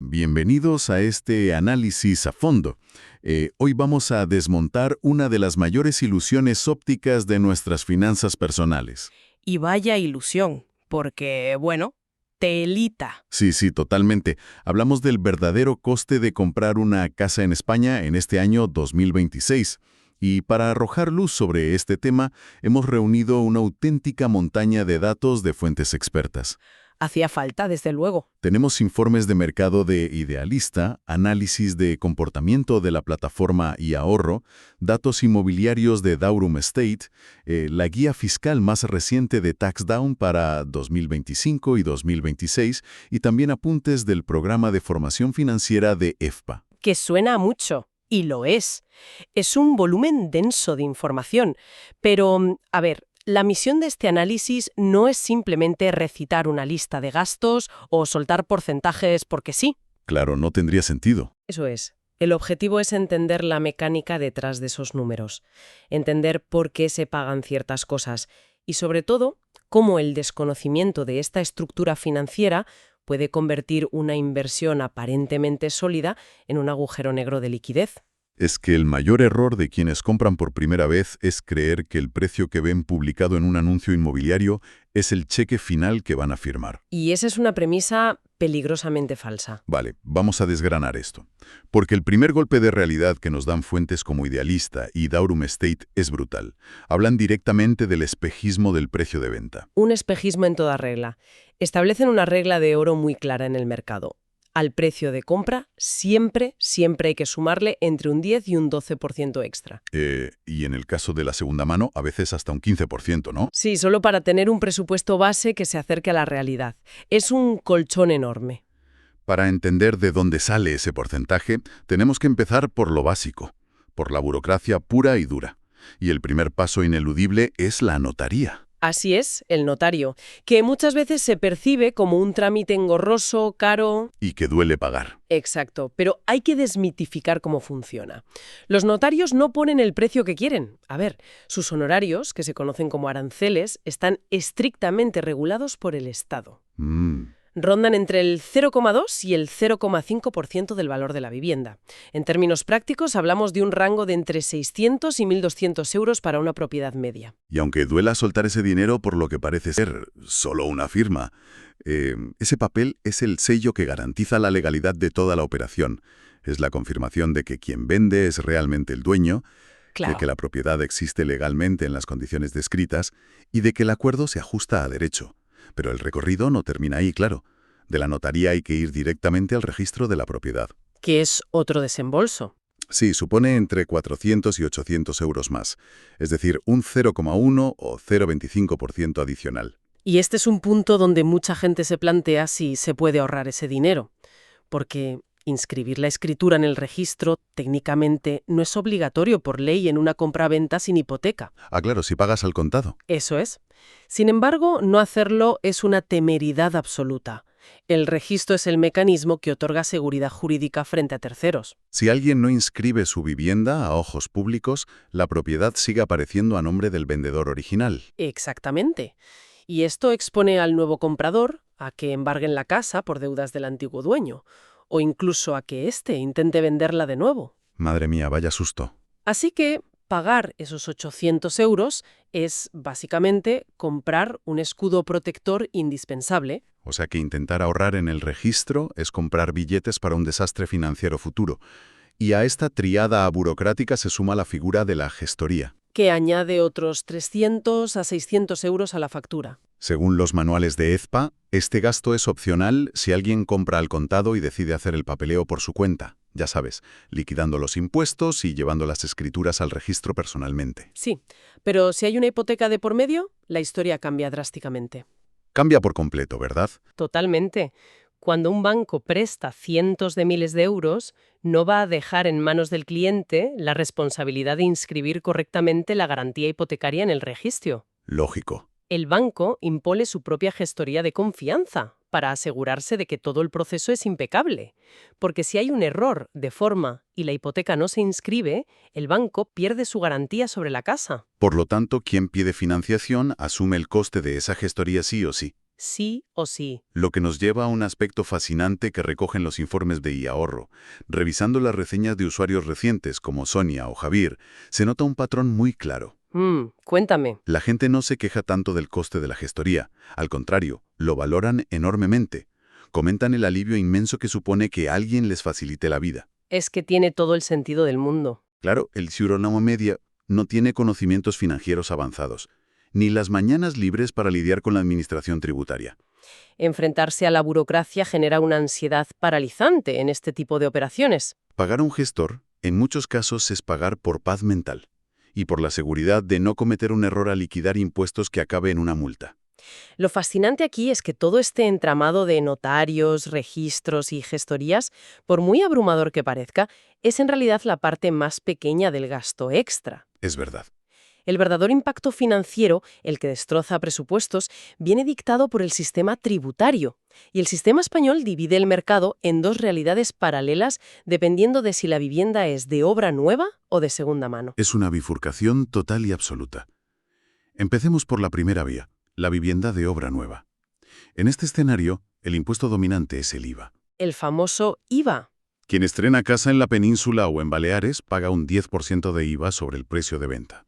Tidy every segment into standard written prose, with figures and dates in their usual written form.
Bienvenidos a este análisis a fondo. Hoy vamos a desmontar una de las mayores ilusiones ópticas de nuestras finanzas personales. Y vaya ilusión, porque, bueno, telita. Sí, totalmente. Hablamos del verdadero coste de comprar una casa en España en este año 2026. Y para arrojar luz sobre este tema, hemos reunido una auténtica montaña de datos de fuentes expertas. Hacía falta, desde luego. Tenemos informes de mercado de Idealista, análisis de comportamiento de la plataforma iAhorro, datos inmobiliarios de Daurum Estate, la guía fiscal más reciente de TaxDown para 2025 y 2026 y también apuntes del programa de formación financiera de EFPA. Que suena a mucho, y lo es. Es un volumen denso de información. Pero, a ver, la misión de este análisis no es simplemente recitar una lista de gastos o soltar porcentajes porque sí. Claro, no tendría sentido. Eso es. El objetivo es entender la mecánica detrás de esos números, entender por qué se pagan ciertas cosas y, sobre todo, cómo el desconocimiento de esta estructura financiera puede convertir una inversión aparentemente sólida en un agujero negro de liquidez. Es que el mayor error de quienes compran por primera vez es creer que el precio que ven publicado en un anuncio inmobiliario es el cheque final que van a firmar. Y esa es una premisa peligrosamente falsa. Vale, vamos a desgranar esto. Porque el primer golpe de realidad que nos dan fuentes como Idealista y Daurum Estate es brutal. Hablan directamente del espejismo del precio de venta. Un espejismo en toda regla. Establecen una regla de oro muy clara en el mercado. Al precio de compra siempre hay que sumarle entre un 10 y un 12% extra. Y en el caso de la segunda mano, a veces hasta un 15%, ¿no? Sí, solo para tener un presupuesto base que se acerque a la realidad. Es un colchón enorme. Para entender de dónde sale ese porcentaje, tenemos que empezar por lo básico, por la burocracia pura y dura. Y el primer paso ineludible es la notaría. Así es, el notario, que muchas veces se percibe como un trámite engorroso, caro. Y que duele pagar. Exacto, pero hay que desmitificar cómo funciona. Los notarios no ponen el precio que quieren. A ver, sus honorarios, que se conocen como aranceles, están estrictamente regulados por el Estado. Rondan entre el 0,2 y el 0,5% del valor de la vivienda. En términos prácticos, hablamos de un rango de entre 600 y 1.200 euros para una propiedad media. Y aunque duela soltar ese dinero por lo que parece ser solo una firma, ese papel es el sello que garantiza la legalidad de toda la operación. Es la confirmación de que quien vende es realmente el dueño, Claro. de que la propiedad existe legalmente en las condiciones descritas y de que el acuerdo se ajusta a derecho. Pero el recorrido no termina ahí, claro. De la notaría hay que ir directamente al registro de la propiedad. Que es otro desembolso. Sí, supone entre 400 y 800 euros más, es decir, un 0,1 o 0,25% adicional. Y este es un punto donde mucha gente se plantea si se puede ahorrar ese dinero. Porque inscribir la escritura en el registro técnicamente no es obligatorio por ley en una compraventa sin hipoteca. Ah, claro, si pagas al contado. Eso es. Sin embargo, no hacerlo es una temeridad absoluta. El registro es el mecanismo que otorga seguridad jurídica frente a terceros. Si alguien no inscribe su vivienda a ojos públicos, la propiedad sigue apareciendo a nombre del vendedor original. Exactamente. Y esto expone al nuevo comprador a que embarguen la casa por deudas del antiguo dueño, o incluso a que éste intente venderla de nuevo. Madre mía, vaya susto. Así que pagar esos 800 euros es, básicamente, comprar un escudo protector indispensable. O sea que intentar ahorrar en el registro es comprar billetes para un desastre financiero futuro. Y a esta triada burocrática se suma la figura de la gestoría. Que añade otros 300 a 600 euros a la factura. Según los manuales de EFPA, este gasto es opcional si alguien compra al contado y decide hacer el papeleo por su cuenta. Ya sabes, liquidando los impuestos y llevando las escrituras al registro personalmente. Sí, pero si hay una hipoteca de por medio, la historia cambia drásticamente. Cambia por completo, ¿verdad? Totalmente. Cuando un banco presta cientos de miles de euros, no va a dejar en manos del cliente la responsabilidad de inscribir correctamente la garantía hipotecaria en el registro. Lógico. El banco impone su propia gestoría de confianza para asegurarse de que todo el proceso es impecable. Porque si hay un error de forma y la hipoteca no se inscribe, el banco pierde su garantía sobre la casa. Por lo tanto, quien pide financiación asume el coste de esa gestoría sí o sí. sí o sí. Lo que nos lleva a un aspecto fascinante que recogen los informes de iAhorro. Revisando las reseñas de usuarios recientes como Sonia o Javier, se nota un patrón muy claro. Cuéntame. La gente no se queja tanto del coste de la gestoría. Al contrario, lo valoran enormemente. Comentan el alivio inmenso que supone que alguien les facilite la vida. Es que tiene todo el sentido del mundo. Claro, el ciudadano media no tiene conocimientos financieros avanzados, ni las mañanas libres para lidiar con la administración tributaria. Enfrentarse a la burocracia genera una ansiedad paralizante en este tipo de operaciones. Pagar a un gestor, en muchos casos, es pagar por paz mental y por la seguridad de no cometer un error al liquidar impuestos que acabe en una multa. Lo fascinante aquí es que todo este entramado de notarios, registros y gestorías, por muy abrumador que parezca, es en realidad la parte más pequeña del gasto extra. Es verdad. El verdadero impacto financiero, el que destroza presupuestos, viene dictado por el sistema tributario. Y el sistema español divide el mercado en dos realidades paralelas dependiendo de si la vivienda es de obra nueva o de segunda mano. Es una bifurcación total y absoluta. Empecemos por la primera vía, la vivienda de obra nueva. En este escenario, el impuesto dominante es el IVA. El famoso IVA. Quien estrena casa en la península o en Baleares paga un 10% de IVA sobre el precio de venta.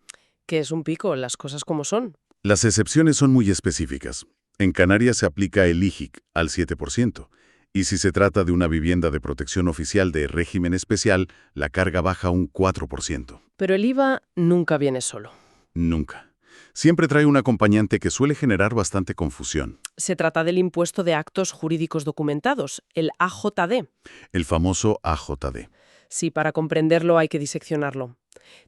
Que es un pico, las cosas como son. Las excepciones son muy específicas. En Canarias se aplica el IJIC al 7%, y si se trata de una vivienda de protección oficial de régimen especial, la carga baja a un 4%. Pero el IVA nunca viene solo. Nunca. Siempre trae un acompañante que suele generar bastante confusión. Se trata del impuesto de actos jurídicos documentados, el AJD. El famoso AJD. Sí, para comprenderlo hay que diseccionarlo.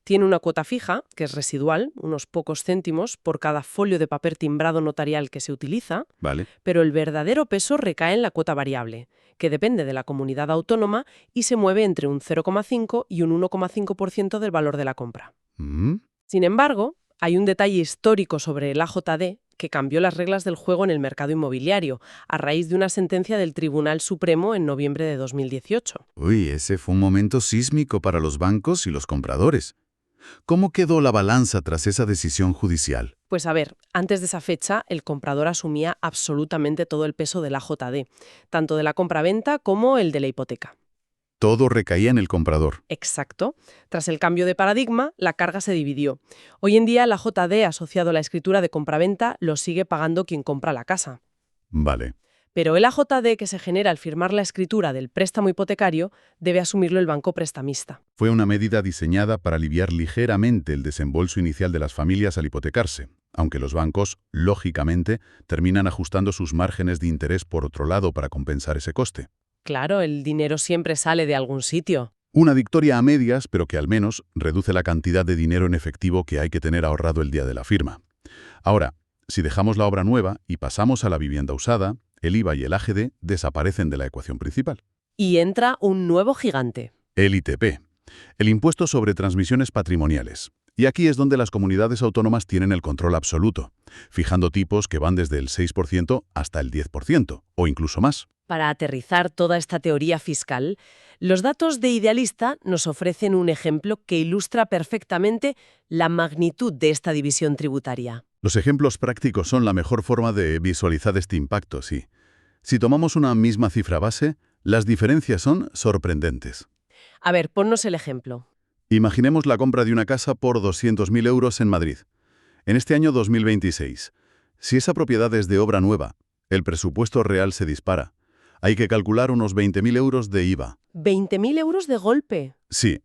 Tiene una cuota fija, que es residual, unos pocos céntimos por cada folio de papel timbrado notarial que se utiliza, ¿Vale? pero el verdadero peso recae en la cuota variable, que depende de la comunidad autónoma y se mueve entre un 0,5 y un 1,5% del valor de la compra. Sin embargo, hay un detalle histórico sobre el AJD que cambió las reglas del juego en el mercado inmobiliario, a raíz de una sentencia del Tribunal Supremo en noviembre de 2018. Uy, ese fue un momento sísmico para los bancos y los compradores. ¿Cómo quedó la balanza tras esa decisión judicial? Pues a ver, antes de esa fecha, el comprador asumía absolutamente todo el peso del AJD, tanto de la compraventa como el de la hipoteca. Todo recaía en el comprador. Exacto. Tras el cambio de paradigma, la carga se dividió. Hoy en día, el AJD asociado a la escritura de compraventa lo sigue pagando quien compra la casa. Vale. Pero el AJD que se genera al firmar la escritura del préstamo hipotecario debe asumirlo el banco prestamista. Fue una medida diseñada para aliviar ligeramente el desembolso inicial de las familias al hipotecarse, aunque los bancos, lógicamente, terminan ajustando sus márgenes de interés por otro lado para compensar ese coste. Claro, el dinero siempre sale de algún sitio. Una victoria a medias, pero que al menos reduce la cantidad de dinero en efectivo que hay que tener ahorrado el día de la firma. Ahora, si dejamos la obra nueva y pasamos a la vivienda usada, el IVA y el AGD desaparecen de la ecuación principal. Y entra un nuevo gigante. El ITP, el impuesto sobre transmisiones patrimoniales. Y aquí es donde las comunidades autónomas tienen el control absoluto, fijando tipos que van desde el 6% hasta el 10%, o incluso más. Para aterrizar toda esta teoría fiscal, los datos de Idealista nos ofrecen un ejemplo que ilustra perfectamente la magnitud de esta división tributaria. Los ejemplos prácticos son la mejor forma de visualizar este impacto, sí. Si tomamos una misma cifra base, las diferencias son sorprendentes. A ver, ponnos el ejemplo. Imaginemos la compra de una casa por 200.000 euros en Madrid. En este año 2026, si esa propiedad es de obra nueva, el presupuesto real se dispara. Hay que calcular unos 20.000 euros de IVA. ¿20.000 euros de golpe? Sí.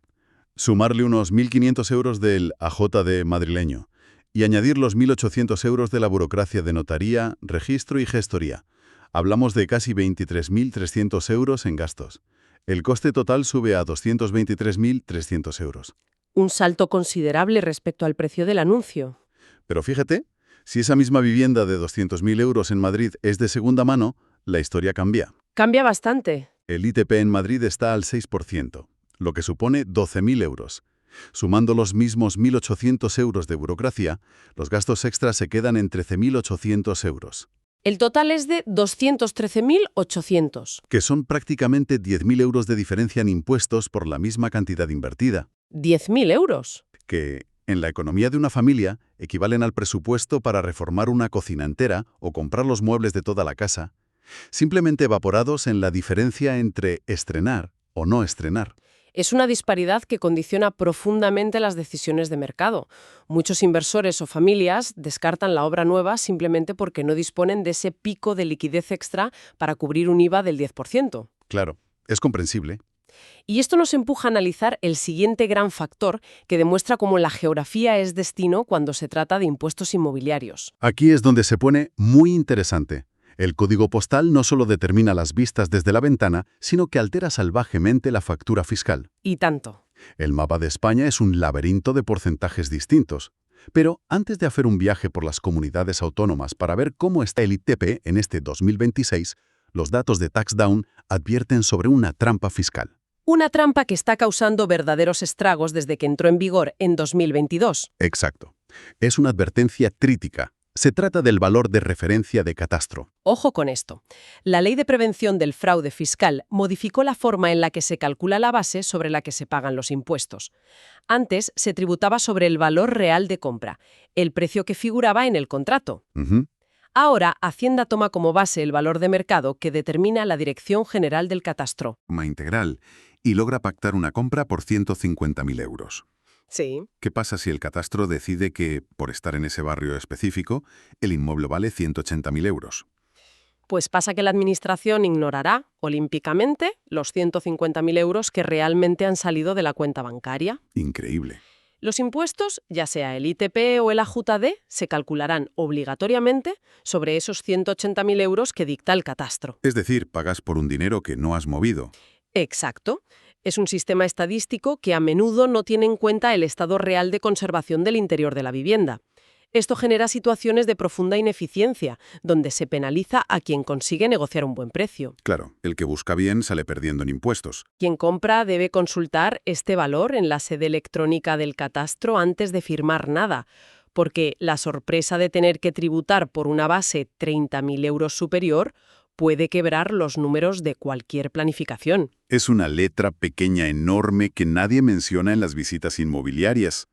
Sumarle unos 1.500 euros del AJD madrileño y añadir los 1.800 euros de la burocracia de notaría, registro y gestoría. Hablamos de casi 23.300 euros en gastos. El coste total sube a 223.300 euros. Un salto considerable respecto al precio del anuncio. Pero fíjate, si esa misma vivienda de 200.000 euros en Madrid es de segunda mano, la historia cambia. Cambia bastante. El ITP en Madrid está al 6%, lo que supone 12.000 euros. Sumando los mismos 1.800 euros de burocracia, los gastos extras se quedan en 13.800 euros. El total es de 213.800. Que son prácticamente 10.000 euros de diferencia en impuestos por la misma cantidad invertida. ¿10.000 euros? Que En la economía de una familia, equivalen al presupuesto para reformar una cocina entera o comprar los muebles de toda la casa, simplemente evaporados en la diferencia entre estrenar o no estrenar. Es una disparidad que condiciona profundamente las decisiones de mercado. Muchos inversores o familias descartan la obra nueva simplemente porque no disponen de ese pico de liquidez extra para cubrir un IVA del 10%. Claro, es comprensible. Y esto nos empuja a analizar el siguiente gran factor que demuestra cómo la geografía es destino cuando se trata de impuestos inmobiliarios. Aquí es donde se pone muy interesante. El código postal no solo determina las vistas desde la ventana, sino que altera salvajemente la factura fiscal. Y tanto. El mapa de España es un laberinto de porcentajes distintos. Pero antes de hacer un viaje por las comunidades autónomas para ver cómo está el ITP en este 2026, los datos de TaxDown advierten sobre una trampa fiscal. Una trampa que está causando verdaderos estragos desde que entró en vigor en 2022. Exacto. Es una advertencia crítica. Se trata del valor de referencia de catastro. Ojo con esto. La Ley de Prevención del Fraude Fiscal modificó la forma en la que se calcula la base sobre la que se pagan los impuestos. Antes se tributaba sobre el valor real de compra, el precio que figuraba en el contrato. Ahora, Hacienda toma como base el valor de mercado que determina la Dirección General del Catastro. Integral, y logra pactar una compra por 150.000 euros. Sí. ¿Qué pasa si el catastro decide que, por estar en ese barrio específico, el inmueble vale 180.000 euros? Pues pasa que la Administración ignorará, olímpicamente, los 150.000 euros que realmente han salido de la cuenta bancaria. Increíble. Los impuestos, ya sea el ITP o el AJD, se calcularán obligatoriamente sobre esos 180.000 euros que dicta el catastro. Es decir, pagas por un dinero que no has movido. Exacto. Es un sistema estadístico que a menudo no tiene en cuenta el estado real de conservación del interior de la vivienda. Esto genera situaciones de profunda ineficiencia, donde se penaliza a quien consigue negociar un buen precio. Claro, el que busca bien sale perdiendo en impuestos. Quien compra debe consultar este valor en la sede electrónica del catastro antes de firmar nada, porque la sorpresa de tener que tributar por una base 30.000 euros superior puede quebrar los números de cualquier planificación. Es una letra pequeña enorme que nadie menciona en las visitas inmobiliarias.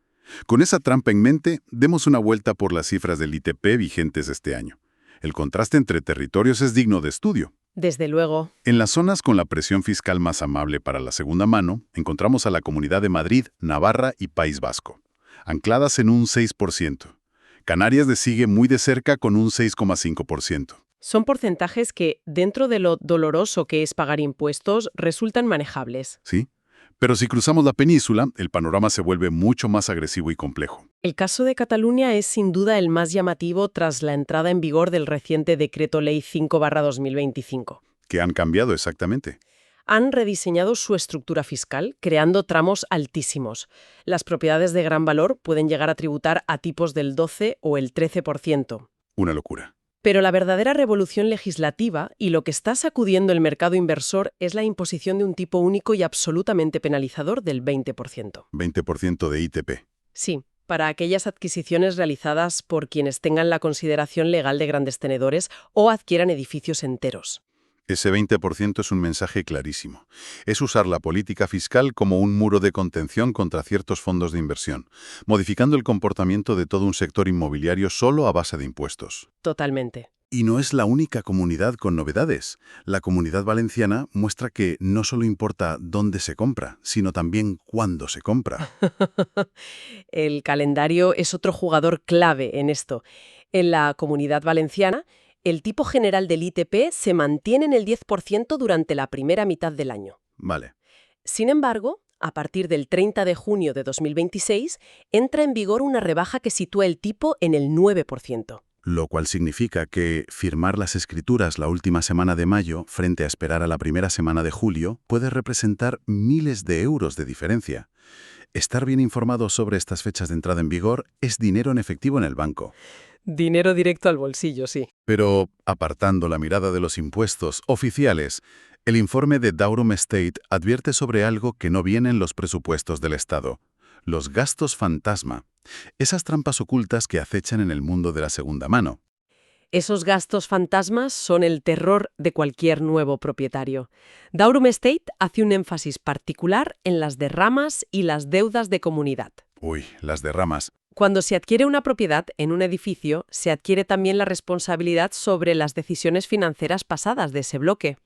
Con esa trampa en mente, demos una vuelta por las cifras del ITP vigentes este año. El contraste entre territorios es digno de estudio. Desde luego. En las zonas con la presión fiscal más amable para la segunda mano, encontramos a la Comunidad de Madrid, Navarra y País Vasco, ancladas en un 6%. Canarias le sigue muy de cerca con un 6,5%. Son porcentajes que, dentro de lo doloroso que es pagar impuestos, resultan manejables. Sí, pero si cruzamos la península, el panorama se vuelve mucho más agresivo y complejo. El caso de Cataluña es sin duda el más llamativo tras la entrada en vigor del reciente Decreto Ley 5/2025. ¿Qué han cambiado exactamente? Han rediseñado su estructura fiscal, creando tramos altísimos. Las propiedades de gran valor pueden llegar a tributar a tipos del 12 o el 13%. Una locura. Pero la verdadera revolución legislativa y lo que está sacudiendo el mercado inversor es la imposición de un tipo único y absolutamente penalizador del 20%. 20% de ITP. Sí, para aquellas adquisiciones realizadas por quienes tengan la consideración legal de grandes tenedores o adquieran edificios enteros. Ese 20% es un mensaje clarísimo. Es usar la política fiscal como un muro de contención contra ciertos fondos de inversión, modificando el comportamiento de todo un sector inmobiliario solo a base de impuestos. Totalmente. Y no es la única comunidad con novedades. La Comunidad Valenciana muestra que no solo importa dónde se compra, sino también cuándo se compra. El calendario es otro jugador clave en esto. En la Comunidad Valenciana, el tipo general del ITP se mantiene en el 10% durante la primera mitad del año. Vale. Sin embargo, a partir del 30 de junio de 2026, entra en vigor una rebaja que sitúa el tipo en el 9%. Lo cual significa que firmar las escrituras la última semana de mayo frente a esperar a la primera semana de julio puede representar miles de euros de diferencia. Estar bien informado sobre estas fechas de entrada en vigor es dinero en efectivo en el banco. Dinero directo al bolsillo, sí. Pero, apartando la mirada de los impuestos oficiales, el informe de Daurum Estate advierte sobre algo que no viene en los presupuestos del Estado: los gastos fantasma, esas trampas ocultas que acechan en el mundo de la segunda mano. Esos gastos fantasmas son el terror de cualquier nuevo propietario. Daurum Estate hace un énfasis particular en las derramas y las deudas de comunidad. Uy, las derramas. Cuando se adquiere una propiedad en un edificio, se adquiere también la responsabilidad sobre las decisiones financieras pasadas de ese bloque.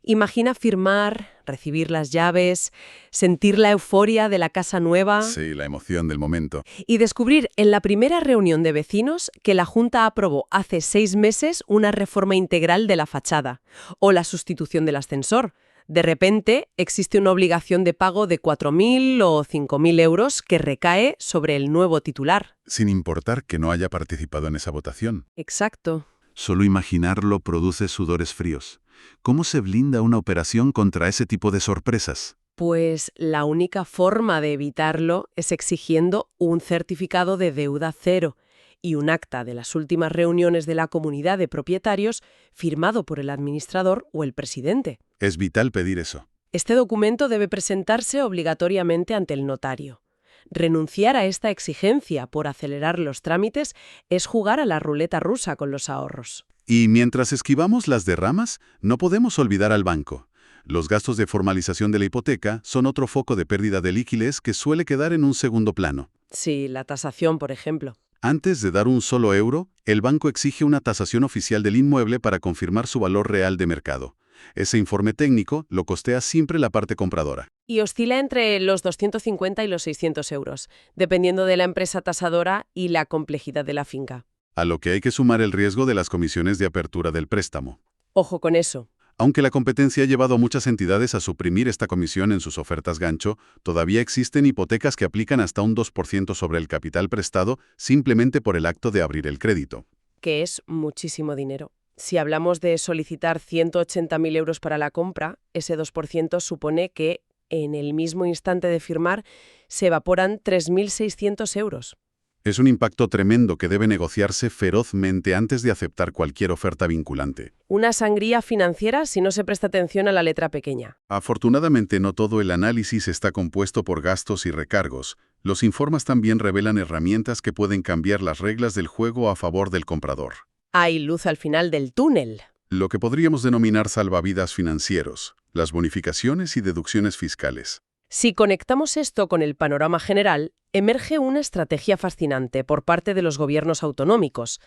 Imagina firmar, recibir las llaves, sentir la euforia de la casa nueva Sí, la emoción del momento. y descubrir en la primera reunión de vecinos que la Junta aprobó hace 6 meses una reforma integral de la fachada o la sustitución del ascensor. De repente, existe una obligación de pago de 4.000 o 5.000 euros que recae sobre el nuevo titular. Sin importar que no haya participado en esa votación. Exacto. Solo imaginarlo produce sudores fríos. ¿Cómo se blinda una operación contra ese tipo de sorpresas? Pues la única forma de evitarlo es exigiendo un certificado de deuda cero y un acta de las últimas reuniones de la comunidad de propietarios firmado por el administrador o el presidente. Es vital pedir eso. Este documento debe presentarse obligatoriamente ante el notario. Renunciar a esta exigencia por acelerar los trámites es jugar a la ruleta rusa con los ahorros. Y mientras esquivamos las derramas, no podemos olvidar al banco. Los gastos de formalización de la hipoteca son otro foco de pérdida de liquidez que suele quedar en un segundo plano. Sí, la tasación, por ejemplo. Antes de dar un solo euro, el banco exige una tasación oficial del inmueble para confirmar su valor real de mercado. Ese informe técnico lo costea siempre la parte compradora. Y oscila entre los 250 y los 600 euros, dependiendo de la empresa tasadora y la complejidad de la finca. A lo que hay que sumar el riesgo de las comisiones de apertura del préstamo. Ojo con eso. Aunque la competencia ha llevado a muchas entidades a suprimir esta comisión en sus ofertas gancho, todavía existen hipotecas que aplican hasta un 2% sobre el capital prestado simplemente por el acto de abrir el crédito. Que es muchísimo dinero. Si hablamos de solicitar 180.000 euros para la compra, ese 2% supone que, en el mismo instante de firmar, se evaporan 3.600 euros. Es un impacto tremendo que debe negociarse ferozmente antes de aceptar cualquier oferta vinculante. Una sangría financiera si no se presta atención a la letra pequeña. Afortunadamente no todo el análisis está compuesto por gastos y recargos. Los informes también revelan herramientas que pueden cambiar las reglas del juego a favor del comprador. Hay luz al final del túnel. Lo que podríamos denominar salvavidas financieros, las bonificaciones y deducciones fiscales. Si conectamos esto con el panorama general, emerge una estrategia fascinante por parte de los gobiernos autonómicos.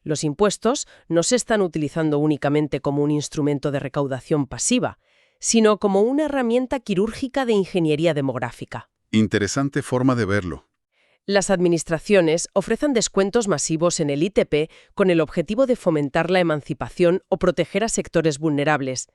Los impuestos no se están utilizando únicamente como un instrumento de recaudación pasiva, sino como una herramienta quirúrgica de ingeniería demográfica. Interesante forma de verlo. Las administraciones ofrecen descuentos masivos en el ITP con el objetivo de fomentar la emancipación o proteger a sectores vulnerables.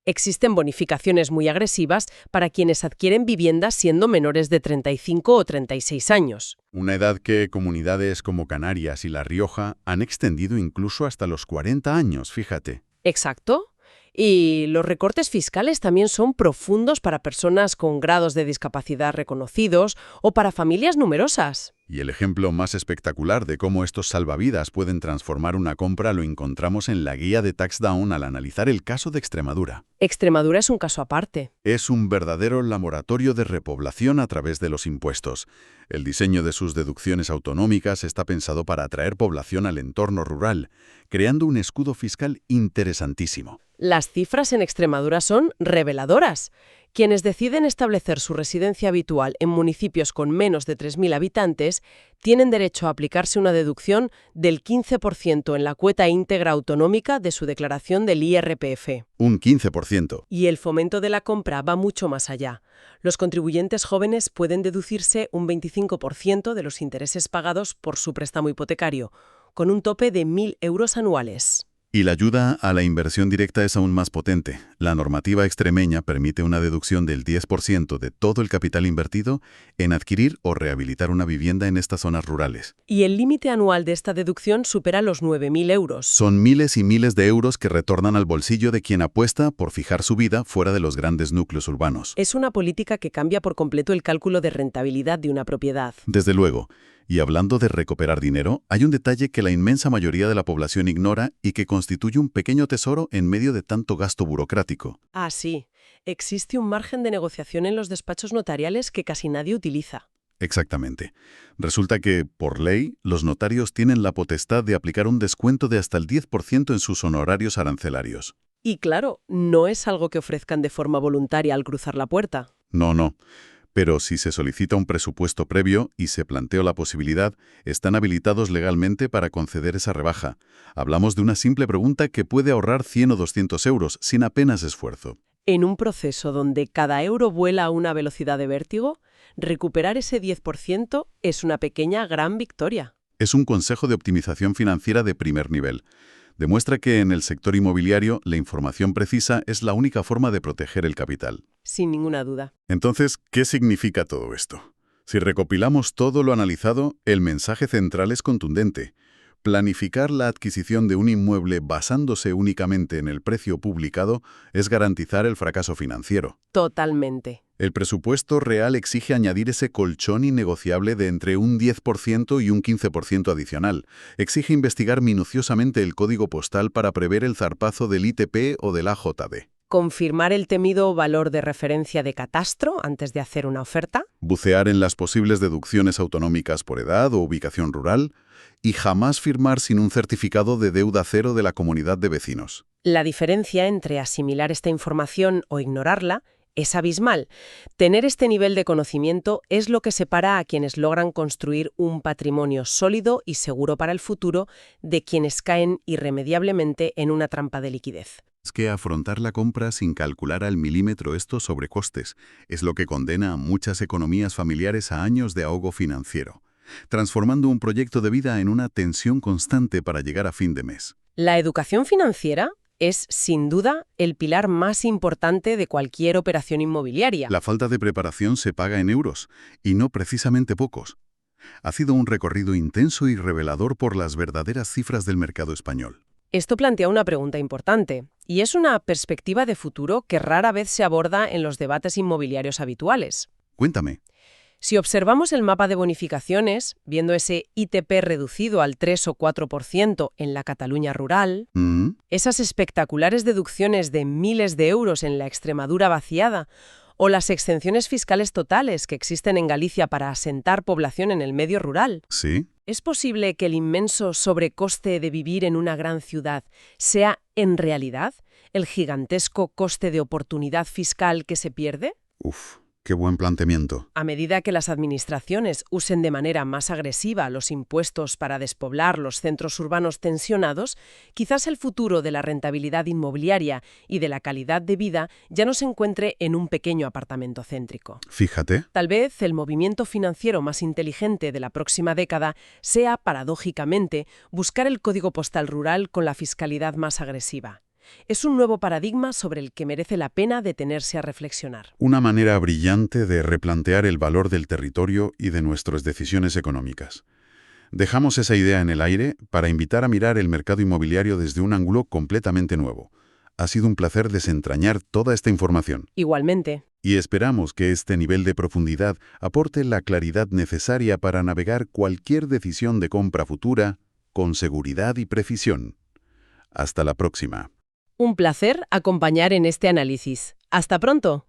Existen bonificaciones muy agresivas para quienes adquieren viviendas siendo menores de 35 o 36 años. Una edad que comunidades como Canarias y La Rioja han extendido incluso hasta los 40 años, fíjate. Exacto. Y los recortes fiscales también son profundos para personas con grados de discapacidad reconocidos o para familias numerosas. Y el ejemplo más espectacular de cómo estos salvavidas pueden transformar una compra lo encontramos en la guía de TaxDown al analizar el caso de Extremadura. Extremadura es un caso aparte. Es un verdadero laboratorio de repoblación a través de los impuestos. El diseño de sus deducciones autonómicas está pensado para atraer población al entorno rural, creando un escudo fiscal interesantísimo. Las cifras en Extremadura son reveladoras. Quienes deciden establecer su residencia habitual en municipios con menos de 3.000 habitantes tienen derecho a aplicarse una deducción del 15% en la cuota íntegra autonómica de su declaración del IRPF. Un 15%. Y el fomento de la compra va mucho más allá. Los contribuyentes jóvenes pueden deducirse un 25% de los intereses pagados por su préstamo hipotecario, con un tope de 1.000 euros anuales. Y la ayuda a la inversión directa es aún más potente. La normativa extremeña permite una deducción del 10% de todo el capital invertido en adquirir o rehabilitar una vivienda en estas zonas rurales. Y el límite anual de esta deducción supera los 9.000 euros. Son miles y miles de euros que retornan al bolsillo de quien apuesta por fijar su vida fuera de los grandes núcleos urbanos. Es una política que cambia por completo el cálculo de rentabilidad de una propiedad. Desde luego. Y hablando de recuperar dinero, hay un detalle que la inmensa mayoría de la población ignora y que constituye un pequeño tesoro en medio de tanto gasto burocrático. Ah, sí. Existe un margen de negociación en los despachos notariales que casi nadie utiliza. Exactamente. Resulta que, por ley, los notarios tienen la potestad de aplicar un descuento de hasta el 10% en sus honorarios arancelarios. Y claro, no es algo que ofrezcan de forma voluntaria al cruzar la puerta. No. Pero si se solicita un presupuesto previo y se planteó la posibilidad, están habilitados legalmente para conceder esa rebaja. Hablamos de una simple pregunta que puede ahorrar 100 o 200 euros sin apenas esfuerzo. En un proceso donde cada euro vuela a una velocidad de vértigo, recuperar ese 10% es una pequeña gran victoria. Es un consejo de optimización financiera de primer nivel. Demuestra que en el sector inmobiliario la información precisa es la única forma de proteger el capital. Sin ninguna duda. Entonces, ¿qué significa todo esto? Si recopilamos todo lo analizado, el mensaje central es contundente. Planificar la adquisición de un inmueble basándose únicamente en el precio publicado es garantizar el fracaso financiero. Totalmente. El presupuesto real exige añadir ese colchón innegociable de entre un 10% y un 15% adicional. Exige investigar minuciosamente el código postal para prever el zarpazo del ITP o del AJD. Confirmar el temido valor de referencia de catastro antes de hacer una oferta. Bucear en las posibles deducciones autonómicas por edad o ubicación rural. Y jamás firmar sin un certificado de deuda cero de la comunidad de vecinos. La diferencia entre asimilar esta información o ignorarla es abismal. Tener este nivel de conocimiento es lo que separa a quienes logran construir un patrimonio sólido y seguro para el futuro de quienes caen irremediablemente en una trampa de liquidez. Es que afrontar la compra sin calcular al milímetro estos sobrecostes es lo que condena a muchas economías familiares a años de ahogo financiero, transformando un proyecto de vida en una tensión constante para llegar a fin de mes. La educación financiera es, sin duda, el pilar más importante de cualquier operación inmobiliaria. La falta de preparación se paga en euros, y no precisamente pocos. Ha sido un recorrido intenso y revelador por las verdaderas cifras del mercado español. Esto plantea una pregunta importante, y es una perspectiva de futuro que rara vez se aborda en los debates inmobiliarios habituales. Cuéntame. Si observamos el mapa de bonificaciones, viendo ese ITP reducido al 3 o 4% en la Cataluña rural, esas espectaculares deducciones de miles de euros en la Extremadura vaciada, o las exenciones fiscales totales que existen en Galicia para asentar población en el medio rural, ¿Sí? ¿es posible que el inmenso sobrecoste de vivir en una gran ciudad sea, en realidad, el gigantesco coste de oportunidad fiscal que se pierde? Uf. Qué buen planteamiento. A medida que las administraciones usen de manera más agresiva los impuestos para despoblar los centros urbanos tensionados, quizás el futuro de la rentabilidad inmobiliaria y de la calidad de vida ya no se encuentre en un pequeño apartamento céntrico. Fíjate. Tal vez el movimiento financiero más inteligente de la próxima década sea, paradójicamente, buscar el código postal rural con la fiscalidad más agresiva. Es un nuevo paradigma sobre el que merece la pena detenerse a reflexionar. Una manera brillante de replantear el valor del territorio y de nuestras decisiones económicas. Dejamos esa idea en el aire para invitar a mirar el mercado inmobiliario desde un ángulo completamente nuevo. Ha sido un placer desentrañar toda esta información. Igualmente. Y esperamos que este nivel de profundidad aporte la claridad necesaria para navegar cualquier decisión de compra futura con seguridad y precisión. Hasta la próxima. Un placer acompañar en este análisis. ¡Hasta pronto!